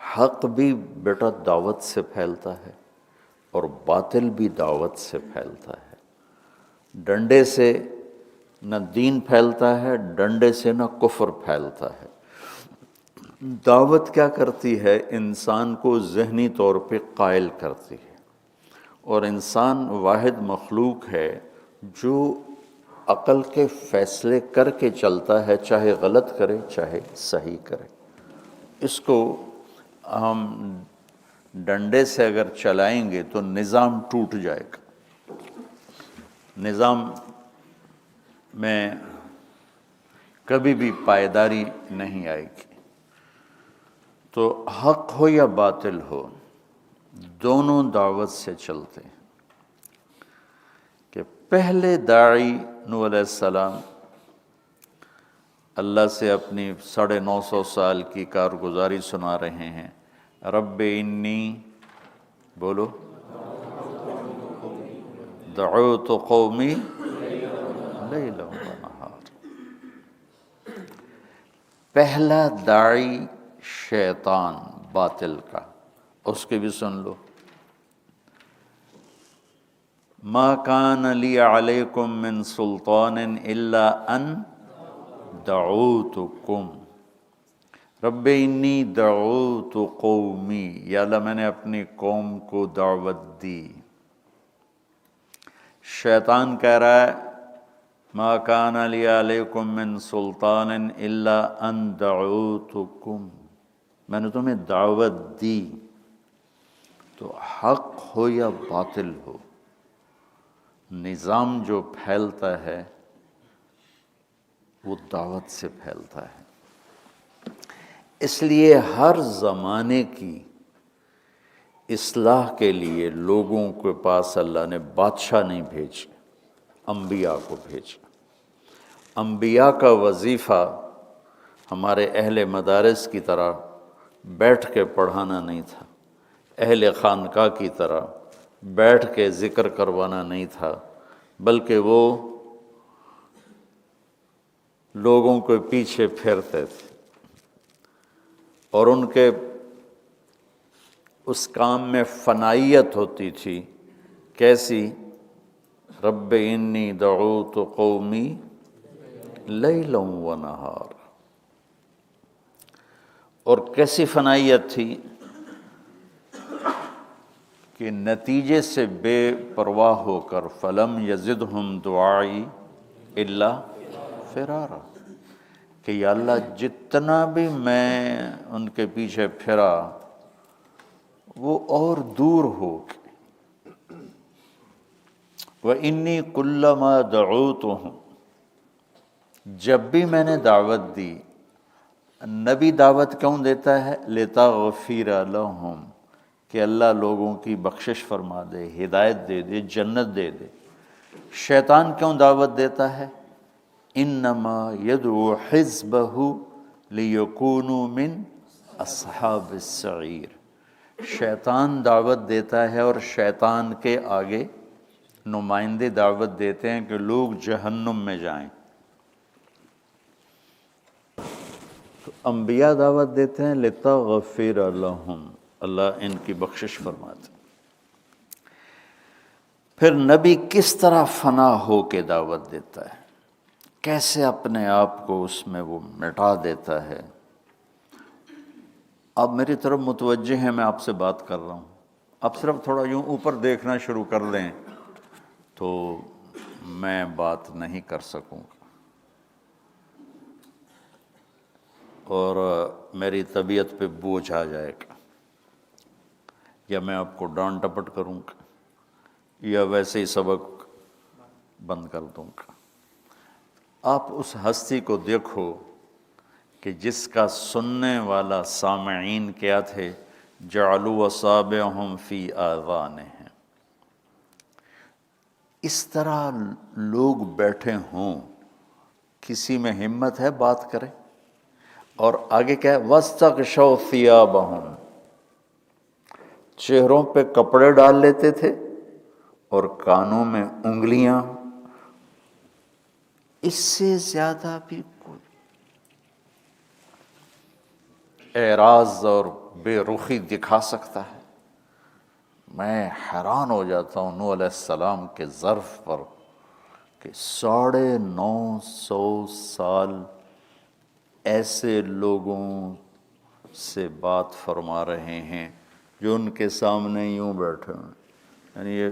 حق بھی بیٹا دعوت سے پھیلتا ہے اور باطل بھی دعوت سے پھیلتا ہے۔ ڈنڈے سے نہ دین پھیلتا ہے، ڈنڈے سے نہ کفر پھیلتا ہے۔ دعوت کیا کرتی ہے؟ انسان کو ذہنی طور پہ قائل کرتی ہے، اور انسان واحد مخلوق ہے جو عقل کے فیصلے کر کے چلتا ہے، چاہے غلط کرے چاہے صحیح کرے۔ اس کو ہم ڈنڈے سے اگر چلائیں گے تو نظام ٹوٹ جائے گا، نظام میں کبھی بھی پائیداری نہیں آئے گی۔ تو حق ہو یا باطل ہو، دونوں دعوت سے چلتے ہیں۔ کہ پہلے داعی نوح علیہ السلام اللہ سے اپنی 950 سال کی کارگزاری سنا رہے ہیں۔ رب انی، بولو، دعوت قومی لیلا ونہار۔ پہلا داعی شیطان باطل کا، اس کے بھی سن لو۔ ما کان لی علیکم من سلطان الا ان دعوتکم رب انی دعوت قومی، یا اللہ میں نے اپنی قوم کو دعوت دی۔ شیطان کہہ رہا ہے ما کان لی علیکم من سلطان الا ان دعوتکم، میں نے تمہیں دعوت دی۔ تو حق ہو یا باطل ہو، نظام جو پھیلتا ہے وہ دعوت سے پھیلتا ہے۔ اس لیے ہر زمانے کی اصلاح کے لیے لوگوں کے پاس اللہ نے بادشاہ نہیں بھیجے، انبیاء کو بھیجا۔ انبیاء کا وظیفہ ہمارے اہل مدارس کی طرح بیٹھ کے پڑھانا نہیں تھا، اہل خانقاہ کی طرح بیٹھ کے ذکر کروانا نہیں تھا، بلکہ وہ لوگوں کے پیچھے پھرتے تھے، اور ان کے اس کام میں فنائیت ہوتی تھی۔ کیسی؟ رب انی دعوت قومی لیلا ونہار۔ اور کیسی فنائیت تھی کہ نتیجے سے بے پرواہ ہو کر فلم یزدہم دعائی الا فرارا، کہ یا اللہ جتنا بھی میں ان کے پیچھے پھرا وہ اور دور ہو گئے۔ وَإِنِّي كُلَّمَا دَعُوتُهُمْ، جب بھی میں نے دعوت دی، نبی دعوت کیوں دیتا ہے؟ لِتَغْفِرَ لَهُمْ، کہ اللہ لوگوں کی بخشش فرما دے، ہدایت دے دے، جنت دے دے۔ شیطان کیوں دعوت دیتا ہے؟ انما یدعو حزبہ لیکونوا من اصحاب السعیر۔ شیطان دعوت دیتا ہے، اور شیطان کے آگے نمائندے دعوت دیتے ہیں کہ لوگ جہنم میں جائیں۔ تو انبیاء دعوت دیتے ہیں لِتَغْفِرَ لَهُمْ، اللہ ان کی بخشش فرماتے ہیں۔ پھر نبی کس طرح فنا ہو کے دعوت دیتا ہے، کیسے اپنے آپ کو اس میں وہ مٹا دیتا ہے۔ آپ میری طرف متوجہ ہیں، میں آپ سے بات کر رہا ہوں، آپ صرف تھوڑا یوں اوپر دیکھنا شروع کر دیں تو میں بات نہیں کر سکوں گا، اور میری طبیعت پہ بوجھ آ جائے گا، یا میں آپ کو ڈانٹ ڈپٹ کروں گا، یا ویسے ہی سبق بند کر دوں گا۔ آپ اس ہستی کو دیکھو کہ جس کا سننے والا سامعین کیا تھے، جعلوا اصابعہم فی آذانہم، اس طرح لوگ بیٹھے ہوں، کسی میں ہمت ہے بات کرے؟ اور آگے کیا ہے؟ وَاسْتَغْشَوْا ثِيَابَهُمْ، چہروں پہ کپڑے ڈال لیتے تھے اور کانوں میں انگلیاں۔ اس سے زیادہ بھی کوئی اعراض اور بے رخی دکھا سکتا ہے؟ میں حیران ہو جاتا ہوں نوح علیہ السلام کے ظرف پر کہ 950 سال ایسے لوگوں سے بات فرما رہے ہیں جو ان کے سامنے یوں بیٹھے ہیں. یعنی یہ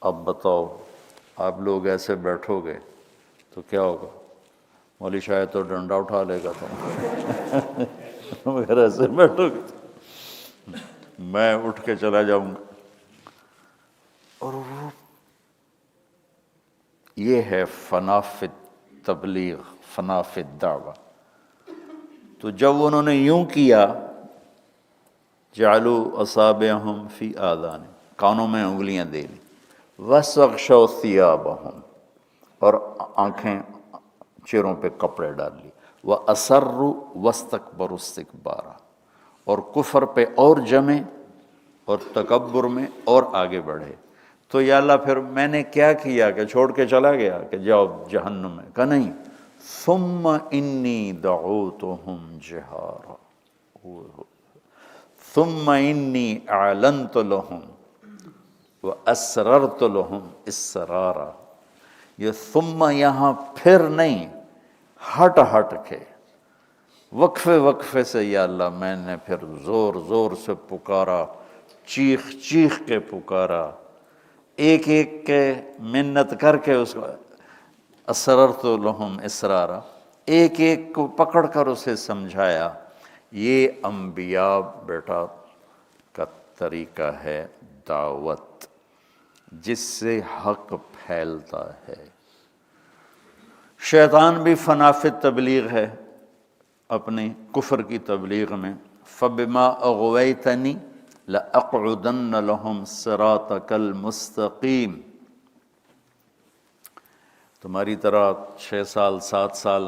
اب بتاؤ آپ لوگ ایسے بیٹھو گے تو کیا ہوگا؟ مولوی شاید تو ڈنڈا اٹھا لے گا تم اگر ایسے بیٹھو گے میں اٹھ کے چلا جاؤں گا. اور یہ ہے فنا فی تبلیغ، فنا فی الدعوہ. تو جب انہوں نے یوں کیا، جعلوا اصابعہم فی آذان، کانوں میں انگلیاں دے لی، واستغشوا ثیابہم، اور آنکھیں چہروں پہ کپڑے ڈال لی، وَأَسَرُّوا وَاسْتَكْبَرُوا اسْتِكْبَارًا، اور کفر پہ اور جمے اور تکبر میں اور آگے بڑھے. تو یا اللہ پھر میں نے کیا کیا کہ چھوڑ کے چلا گیا کہ جاؤ جہنم میں؟ کہا نہیں، ثم انی دعوتہم جہارا، ثم انی اعلنت لہم واسررت لہم اسرارا. یہ ثم یہاں پھر نہیں، ہٹ ہٹ کے وقفے وقفے سے یا اللہ میں نے پھر زور زور سے پکارا، چیخ چیخ کے پکارا، ایک ایک کے منت کر کے اس کو اسررت لہم اسرارا، ایک ایک کو پکڑ کر اسے سمجھایا. یہ انبیاء بیٹا کا طریقہ ہے دعوت، جس سے حق پھیلتا ہے. شیطان بھی فنا فی تبلیغ ہے اپنی کفر کی تبلیغ میں. فبما اغویتنی لأقعدن لهم صراطک المستقیم. تمہاری طرح 6 سال 7 سال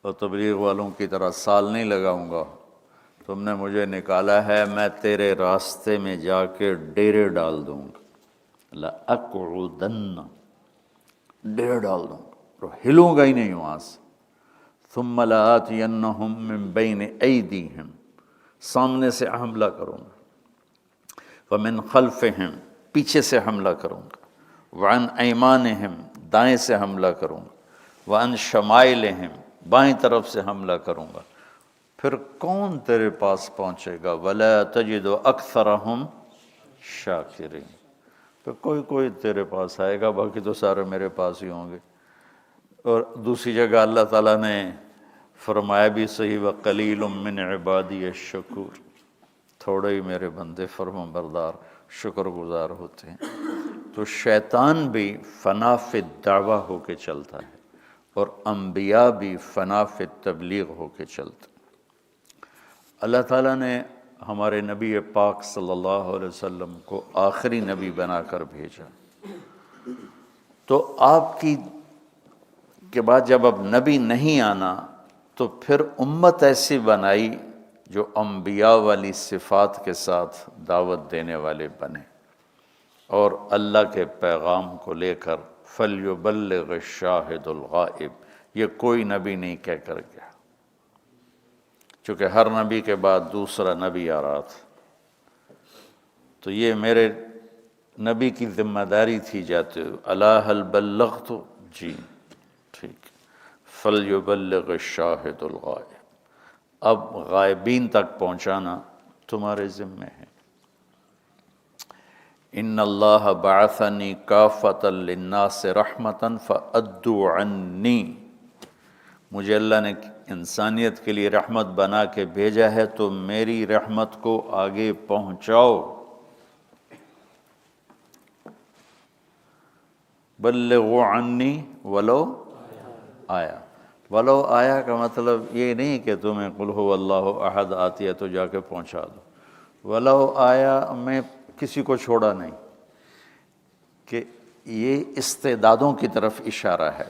اور تبلیغ والوں کی طرح سال نہیں لگاؤں گا. تم نے مجھے نکالا ہے، میں تیرے راستے میں جا کے ڈیرے ڈال دوں گا. لأقعدن، ڈیرے ڈال دوں گا، ہلوں گا ہی نہیں وہاں سے. ثم لآتینہم من بین ایدیہم، سامنے سے حملہ کروں گا، ومن خلفہم، پیچھے سے حملہ کروں گا، وعن ایمانہم، دائیں سے حملہ کروں گا، وعن شمائلہم، بائیں طرف سے حملہ کروں گا. پھر کون تیرے پاس پہنچے گا؟ ولا تجد اکثرہم شاکرین. پھر کوئی تیرے پاس آئے گا، باقی تو سارے میرے پاس ہی ہوں گے. اور دوسری جگہ اللہ تعالیٰ نے فرمایا بھی صحیح، وَقَلِيلٌ مِّنْ عِبَادِيَ الشَّكُورُ، تھوڑے ہی میرے بندے فرما بردار شکر گزار ہوتے ہیں. تو شیطان بھی فنا فی الدعوہ ہو کے چلتا ہے، اور انبیاء بھی فنا فی تبلیغ ہو کے چلتے. اللہ تعالیٰ نے ہمارے نبی پاک صلی اللہ علیہ وسلم کو آخری نبی بنا کر بھیجا. تو آپ کی کے بعد جب اب نبی نہیں آنا تو پھر امت ایسی بنائی جو انبیاء والی صفات کے ساتھ دعوت دینے والے بنے، اور اللہ کے پیغام کو لے کر فَلْيُبَلِّغِ الشَّاهِدُ الْغَائِبُ، یہ کوئی نبی نہیں کہہ کر گیا، چونکہ ہر نبی کے بعد دوسرا نبی آ رہا تھا. تو یہ میرے نبی کی ذمہ داری تھی جاتے ہوئے، الا هل بلغت، جی ٹھیک، فَلْيُبَلِّغِ الشَّاهِدُ الْغَائِبُ، اب غائبین تک پہنچانا تمہارے ذمہ ہے. ان اللہ بعثنی کافۃ للناس رحمۃ فأدوا عنی، مجھے اللہ نے انسانیت کے لیے رحمت بنا کے بھیجا ہے تو میری رحمت کو آگے پہنچاؤ. بلغوا عنی ولو آیا. ولو آیا کا مطلب یہ نہیں کہ تمہیں قل هو اللہ احد آتی ہے تو جا کے پہنچا دو. ولو آیا میں کسی کو چھوڑا نہیں، کہ یہ استعدادوں کی طرف اشارہ ہے.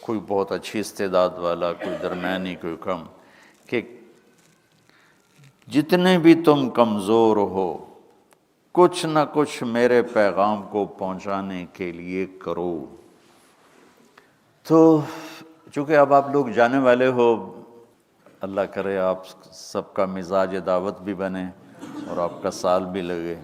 کوئی بہت اچھی استعداد والا، کوئی درمیانی، کوئی کم، کہ جتنے بھی تم کمزور ہو کچھ نہ کچھ میرے پیغام کو پہنچانے کے لیے کرو. تو چونکہ اب آپ لوگ جانے والے ہو اللہ کرے آپ سب کا مزاج دعوت بھی بنے اور آپ کا سال بھی لگے.